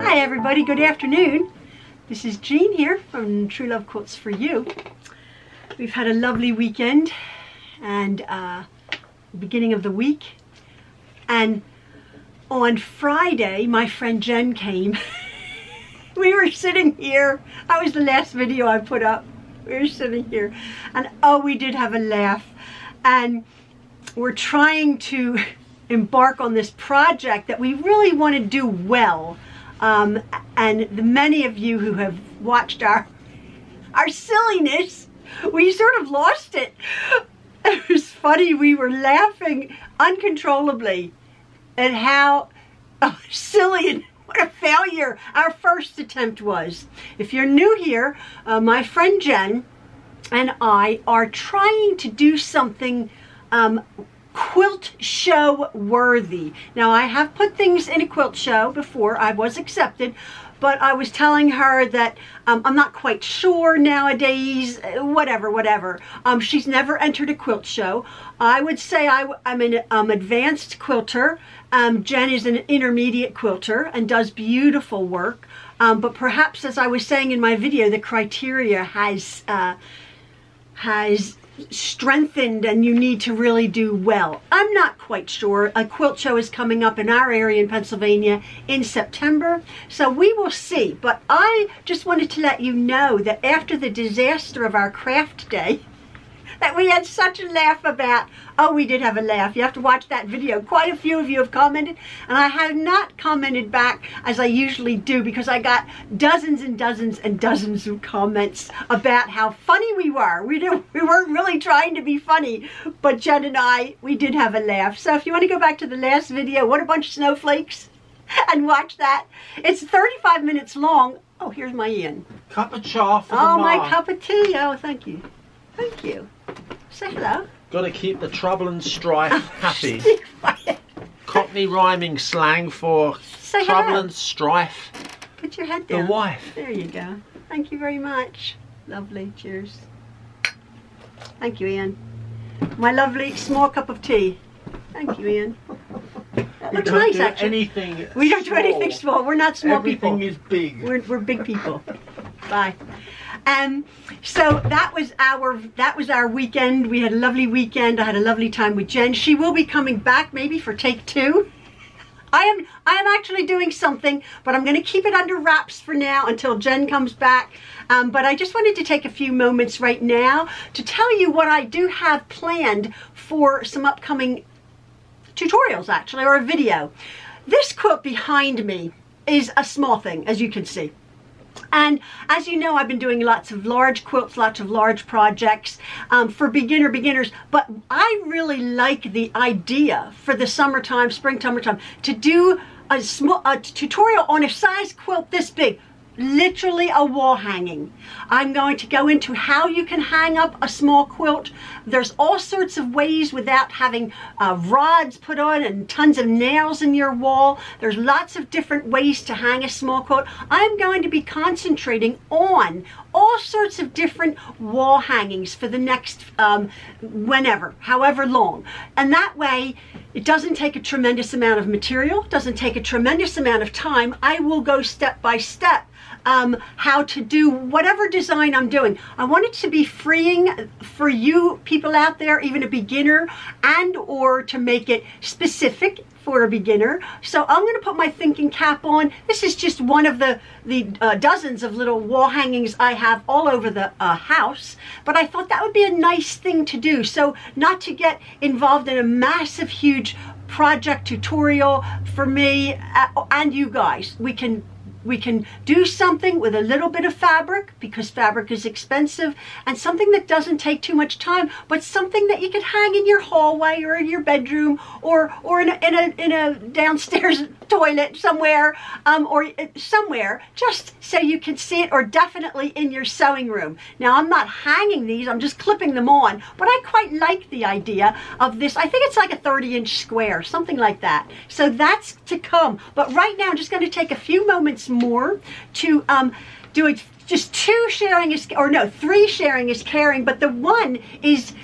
Hi everybody, good afternoon. This is Jean here from Truelove Quilts for You. We've had a lovely weekend and beginning of the week. And on Friday, my friend Jen came. We were sitting here. That was the last video I put up. We were sitting here and oh, we did have a laugh. And we're trying to embark on this project that we really want to do well. And the many of you who have watched our silliness, we sort of lost it. It was funny. We were laughing uncontrollably at how silly and what a failure our first attempt was. If you're new here, my friend Jen and I are trying to do something quilt show worthy. Now, I have put things in a quilt show before. I was accepted, but I was telling her that I'm not quite sure nowadays, whatever. She's never entered a quilt show. I would say I'm an advanced quilter. Jen is an intermediate quilter and does beautiful work. But perhaps, as I was saying in my video, the criteria has strengthened and you need to really do well. I'm not quite sure. A quilt show is coming up in our area in Pennsylvania in September, so we will see. But I just wanted to let you know that after the disaster of our craft day that we had such a laugh about. Oh, we did have a laugh. You have to watch that video. Quite a few of you have commented, and I have not commented back as I usually do because I got dozens and dozens and dozens of comments about how funny we were. We weren't really trying to be funny, but Jen and I, we did have a laugh. So if you want to go back to the last video, What a Bunch of Snowflakes, and watch that. It's 35 minutes long. Oh, here's my Ian. Cup of cha for the Oh, ma. my cup of tea. Oh, thank you. Thank you. Say hello. Got to keep the trouble and strife happy. Quiet. Cockney rhyming slang for Say trouble hello. and strife. Put your head The down. wife. There you go. Thank you very much. Lovely. Cheers. Thank you, Ian. My lovely small cup of tea. Thank you, Ian. That We looks don't nice, do actually. anything We don't do small. anything small. We're not small Everything people. is big. We're big people. Bye. So that was our weekend. We had a lovely weekend. I had a lovely time with Jen. She will be coming back maybe for take 2. I am actually doing something, but I'm going to keep it under wraps for now until Jen comes back. But I just wanted to take a few moments right now to tell you what I do have planned for some upcoming tutorials, actually, or a video. This quilt behind me is a small thing, as you can see. And as you know, I've been doing lots of large quilts, lots of large projects for beginners. But I really like the idea for the summertime, springtime, to do a tutorial on a size quilt this big. Literally a wall hanging. I'm going to go into how you can hang up a small quilt. There's all sorts of ways without having rods put on and tons of nails in your wall. There's lots of different ways to hang a small quilt. I'm going to be concentrating on all sorts of different wall hangings for the next however long. And that way, it doesn't take a tremendous amount of material, doesn't take a tremendous amount of time. I will go step by step how to do whatever design I'm doing. I want it to be freeing for you people out there, even a beginner, and or to make it specific for a beginner. So I'm going to put my thinking cap on. This is just one of the dozens of little wall hangings I have all over the house, but I thought that would be a nice thing to do. So not to get involved in a massive, huge project tutorial for me and you guys. We can do something with a little bit of fabric, because fabric is expensive, and something that doesn't take too much time, but something that you could hang in your hallway or in your bedroom or in a downstairs toilet somewhere, or somewhere, just so you can see it, or definitely in your sewing room. Now, I'm not hanging these, I'm just clipping them on, but I quite like the idea of this. I think it's like a 30-inch square, something like that. So that's to come. But right now, I'm just going to take a few moments more to do it. Just 2 sharing is, or no, 3 sharing is caring, but the one is,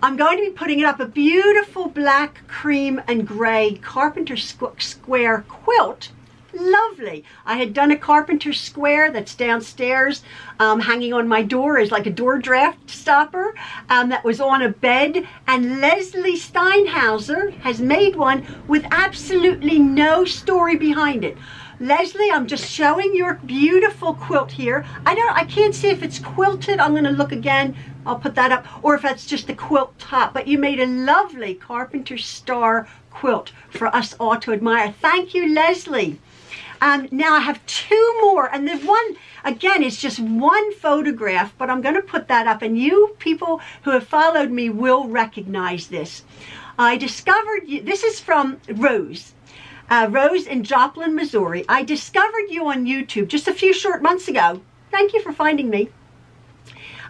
I'm going to be putting it up, a beautiful black, cream, and gray carpenter square quilt lovely. I had done a carpenter square that's downstairs, hanging on my door as like a door draft stopper, that was on a bed, and Leslie Steinhauser has made one with absolutely no story behind it. Leslie, I'm just showing your beautiful quilt here. I can't see if it's quilted. I'm going to look again. I'll put that up, or if that's just the quilt top. But you made a lovely carpenter star quilt for us all to admire. Thank you, Leslie. Now I have two more, and the one, again, is just one photograph, but I'm going to put that up, and you people who have followed me will recognize this. I discovered you, this is from Rose. Rose in Joplin, Missouri. I discovered you on YouTube just a few short months ago. Thank you for finding me.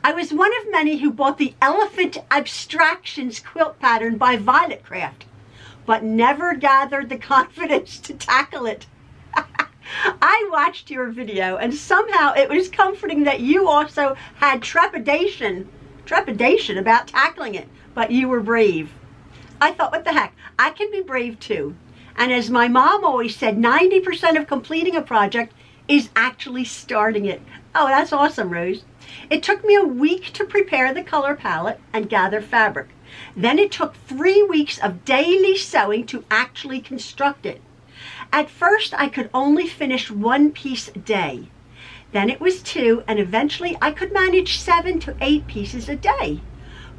I was one of many who bought the Elephant Abstractions quilt pattern by Violet Craft, but never gathered the confidence to tackle it. I watched your video, and somehow it was comforting that you also had trepidation about tackling it, but you were brave. I thought, what the heck, I can be brave too. And as my mom always said, 90% of completing a project is actually starting it. Oh, that's awesome, Rose. It took me a week to prepare the color palette and gather fabric. Then it took 3 weeks of daily sewing to actually construct it. At first, I could only finish 1 piece a day. Then it was 2, and eventually I could manage 7 to 8 pieces a day.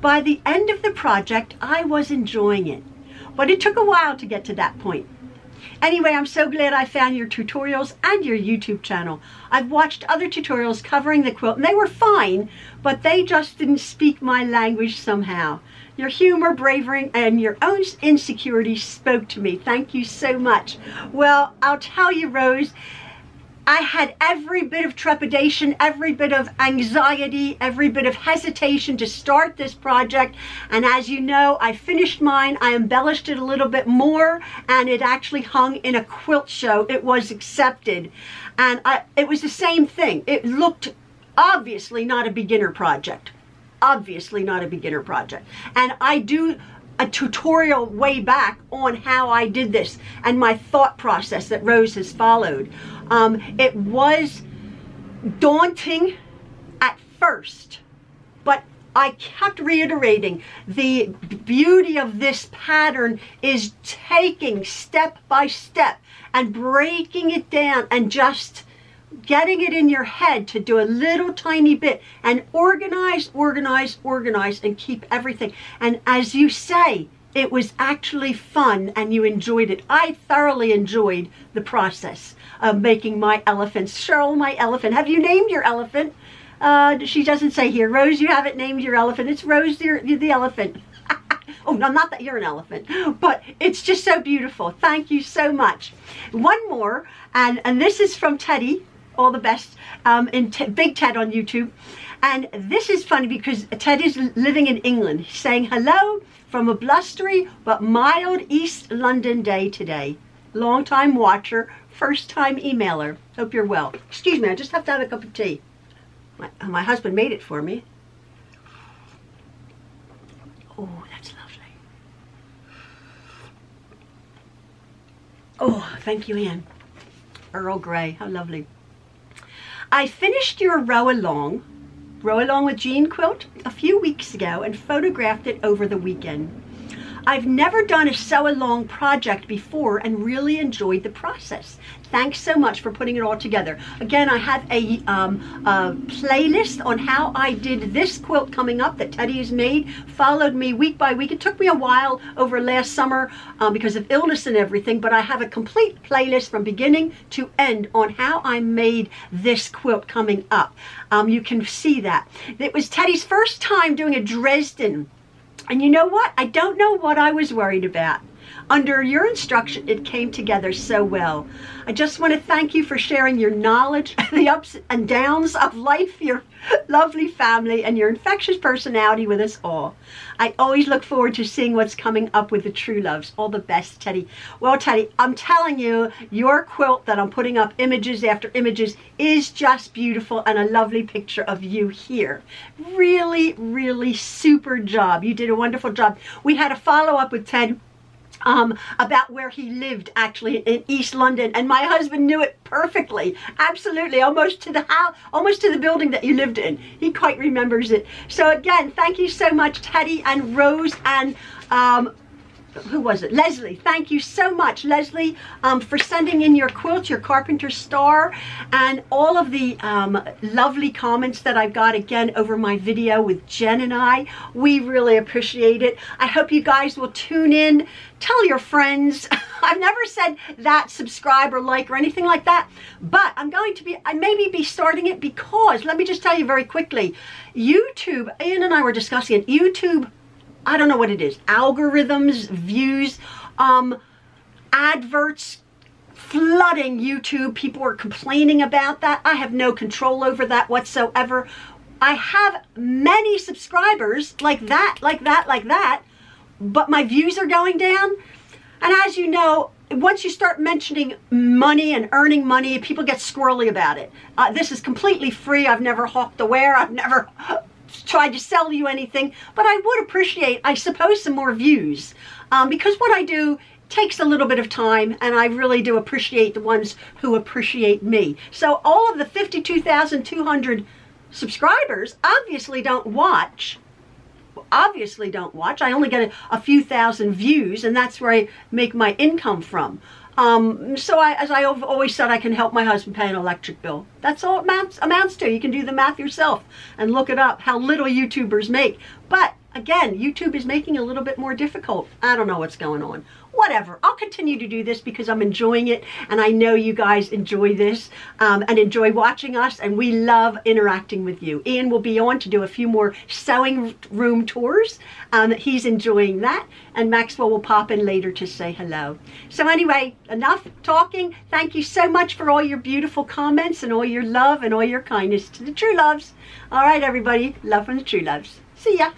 By the end of the project, I was enjoying it. But it took a while to get to that point. Anyway, I'm so glad I found your tutorials and your YouTube channel. I've watched other tutorials covering the quilt, and they were fine, but they just didn't speak my language somehow. Your humor, bravery, and your own insecurities spoke to me. Thank you so much. Well, I'll tell you, Rose, I had every bit of trepidation, every bit of anxiety, every bit of hesitation to start this project. And as you know, I finished mine. I embellished it a little bit more, and it actually hung in a quilt show. It was accepted. And it was the same thing. It looked obviously not a beginner project. Obviously not a beginner project. And I do a tutorial way back on how I did this and my thought process that Rose has followed. It was daunting at first, but I kept reiterating the beauty of this pattern is taking step by step and breaking it down and just getting it in your head to do a little tiny bit and organize, organize, organize, and keep everything. And as you say, it was actually fun and you enjoyed it. I thoroughly enjoyed the process of making my elephants. Cheryl, my elephant. Have you named your elephant? She doesn't say here. Rose, you haven't named your elephant. It's Rose, the elephant. Oh, no, not that you're an elephant, but it's just so beautiful. Thank you so much. One more, and this is from Teddy. All the best, Big Ted on YouTube. And this is funny because Ted is living in England. He's saying hello from a blustery but mild East London day today. Long-time watcher, first-time emailer. Hope you're well. Excuse me, I just have to have a cup of tea. My husband made it for me. Oh, that's lovely. Oh, thank you, Anne. Earl Grey, how lovely. I finished your row along with Jean quilt a few weeks ago and photographed it over the weekend. I've never done a sew along project before and really enjoyed the process. Thanks so much for putting it all together. Again, I have a playlist on how I did this quilt coming up that Teddy has made. Followed me week by week. It took me a while over last summer because of illness and everything, but I have a complete playlist from beginning to end on how I made this quilt coming up. You can see that. It was Teddy's first time doing a Dresden. And you know what? I don't know what I was worried about. Under your instruction, it came together so well. I just want to thank you for sharing your knowledge, the ups and downs of life, your lovely family, and your infectious personality with us all. I always look forward to seeing what's coming up with the Trueloves. All the best, Teddy. Well, Teddy, I'm telling you, your quilt that I'm putting up images after images is just beautiful, and a lovely picture of you here. Really, really super job. You did a wonderful job. We had a follow-up with Ted about where he lived actually in East London, and my husband knew it perfectly, absolutely, almost to the house, almost to the building that you lived in. He quite remembers it. So again, thank you so much, Teddy and Rose and who was it? Leslie. Thank you so much, Leslie, for sending in your quilts, your carpenter star, and all of the lovely comments that I've got again over my video with Jen and I. We really appreciate it. I hope you guys will tune in. Tell your friends. I've never said that, subscribe or like or anything like that, but I maybe be starting it because, let me just tell you very quickly, YouTube, Ian and I were discussing it, YouTube, I don't know what it is, algorithms, views, adverts flooding YouTube. People are complaining about that. I have no control over that whatsoever. I have many subscribers like that, but my views are going down. And as you know, once you start mentioning money and earning money, people get squirrely about it. This is completely free. I've never hawked aware. I've never tried to sell you anything, but I would appreciate, I suppose, some more views, because what I do takes a little bit of time, and I really do appreciate the ones who appreciate me. So all of the 52,200 subscribers obviously don't watch. I only get a few thousand views, and that's where I make my income from. So as I've always said, I can help my husband pay an electric bill. That's all it amounts to. You can do the math yourself and look it up, how little YouTubers make. But again, YouTube is making it a little bit more difficult. I don't know what's going on. Whatever. I'll continue to do this because I'm enjoying it, and I know you guys enjoy this and enjoy watching us, and we love interacting with you. Ian will be on to do a few more sewing room tours. He's enjoying that, and Maxwell will pop in later to say hello. So anyway, enough talking. Thank you so much for all your beautiful comments and all your love and all your kindness to the Trueloves. All right, everybody. Love from the Trueloves. See ya.